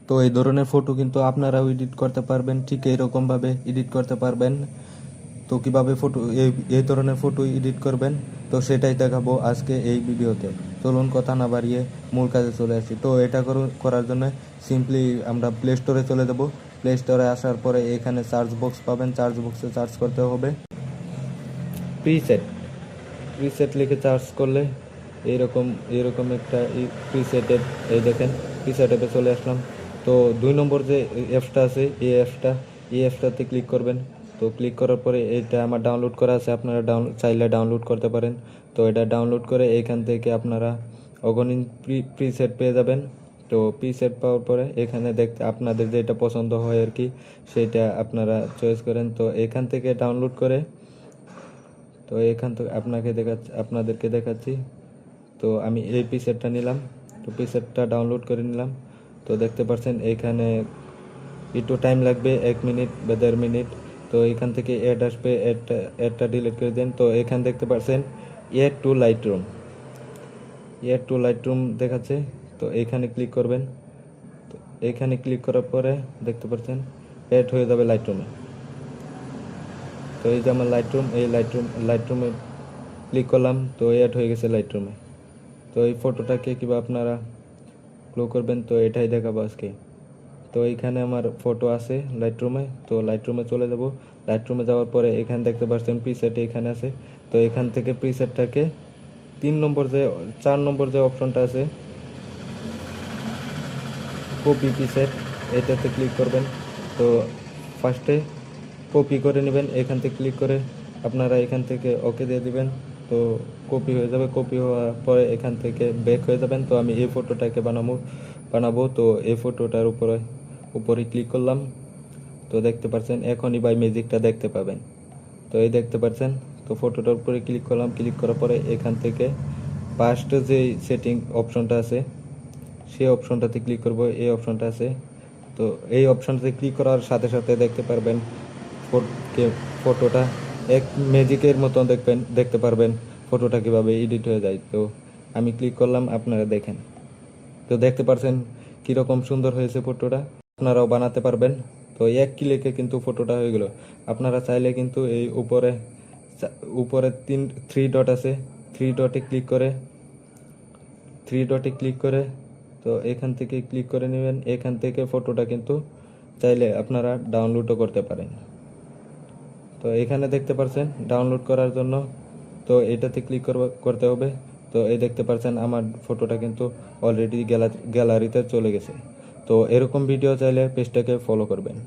তো এই ধরনের ফটো কিন্তু আপনারাও এডিট করতে পারবেন, ঠিক এইরকমভাবে এডিট করতে পারবেন। তো কিভাবে ফটো এই ধরনের ফটো এডিট করবেন তো সেটাই দেখাবো আজকে এই ভিডিওতে। চলুন কথা না বাড়িয়ে মূল কাজে চলে আসি। তো এটা করার জন্য সিম্পলি আমরা প্লে স্টোরে চলে যাব। প্লে স্টোরে আসার পরে এখানে সার্চ বক্স পাবেন, সার্চ বক্সে সার্চ করতে হবে প্রিসেট। প্রিসেট লিখে সার্চ করলে এইরকম এরকম একটা প্রিসেটের, এই দেখেন প্রিসেট অ্যাপে চলে আসলাম। তো 2 নম্বর যে অ্যাপসটা আছে এই অ্যাপসটাতে ক্লিক করবেন। তো ক্লিক করার পরে এটা আমার ডাউনলোড করা আছে, আপনারা চাইলে ডাউনলোড করতে পারেন। তো এটা ডাউনলোড করে এইখান থেকে আপনারা অগণিত প্রিসেট পেয়ে যাবেন। তো প্রিসেট পাওয়ার পরে এখানে দেখতে আপনাদের যেটা পছন্দ হয় আর কি সেটা আপনারা চয়েস করেন। তো এখান থেকে ডাউনলোড করে, তো এখান থেকে আপনাদেরকে দেখাচ্ছি। তো আমি এই প্রিসেটটা নিলাম, তো প্রিসেটটা ডাউনলোড করে নিলাম। তো দেখতে পাচ্ছেন এখানে একটু টাইম লাগবে, 1 মিনিট বা 1.5 মিনিট। তো এখান থেকে অ্যাড আসবে, অ্যাডটা ডিলিট করে দেন। তো এখানে দেখতে পাচ্ছেন অ্যাড টু লাইটরুম দেখাচ্ছে। তো এখানে ক্লিক করবেন। তো এখানে ক্লিক করার পরে দেখতে পাচ্ছেন অ্যাড হয়ে যাবে লাইটরুমে। তো এই যে আমার লাইটরুমে ক্লিক করলাম, তো অ্যাড হয়ে গেছে লাইটরুমে। তো এই ফটোটাকে কীভাবে আপনারা গ্লো করবেন তো এটাই দেখাবো আজকে। তো এইখানে আমার ফটো আছে লাইটরুমে। তো লাইটরুমে চলে যাব। লাইটরুমে যাওয়ার পরে এখানে দেখতে পাচ্ছেন প্রিসেট এখানে আছে। তো এখান থেকে প্রিসেটটাকে 4 নম্বর যে অপশনটা আছে কপি প্রিসেট, এটাতে ক্লিক করবেন। তো ফার্স্টে কপি করে নেবেন, এখান থেকে ক্লিক করে আপনারা এখান থেকে ওকে দিয়ে দিবেন। তো কপি হয়ে যাবে। কপি হওয়ার পরে এখান থেকে ব্যাক হয়ে যাবেন। তো আমি এই ফটোটাকে বানাবো। তো এই ফটোটার উপরে ক্লিক করলাম। তো দেখতে পাচ্ছেন এখনই বাই ম্যাজিকটা দেখতে পাবেন। তো এই দেখতে পাচ্ছেন। তো ফটোটার উপরে ক্লিক করলাম। ক্লিক করার পরে এখান থেকে ফার্স্ট যে সেটিং অপশনটা আছে সেই অপশনটাতে ক্লিক করব। এই অপশনটা আছে, তো এই অপশনটাতে ক্লিক করার সাথে সাথে দেখতে পারবেন ফটোটা এক ম্যাজিকের মতো দেখতে পারবেন ফটোটা কীভাবে এডিট হয়ে যায়। তো আমি ক্লিক করলাম, আপনারা দেখেন। তো দেখতে পাচ্ছেন কীরকম সুন্দর হয়েছে ফটোটা, আপনারাও বানাতে পারবেন। তো এক ক্লিকে কিন্তু ফটোটা হয়ে গেল। আপনারা চাইলে কিন্তু এই উপরে 3 ডট আছে, 3 ডটে ক্লিক করে তো এখান থেকে ক্লিক করে নেবেন। এখান থেকে ফটোটা কিন্তু চাইলে আপনারা ডাউনলোডও করতে পারেন। তো এখানে দেখতে পাচ্ছেন ডাউনলোড করার জন্য তো এটাতে ক্লিক করতে হবে। তো এই দেখতে পাচ্ছেন আমার ফটোটা কিন্তু অলরেডি গ্যালারিতে চলে গেছে। তো এরকম ভিডিও চাইলে পেজটাকে ফলো করবেন।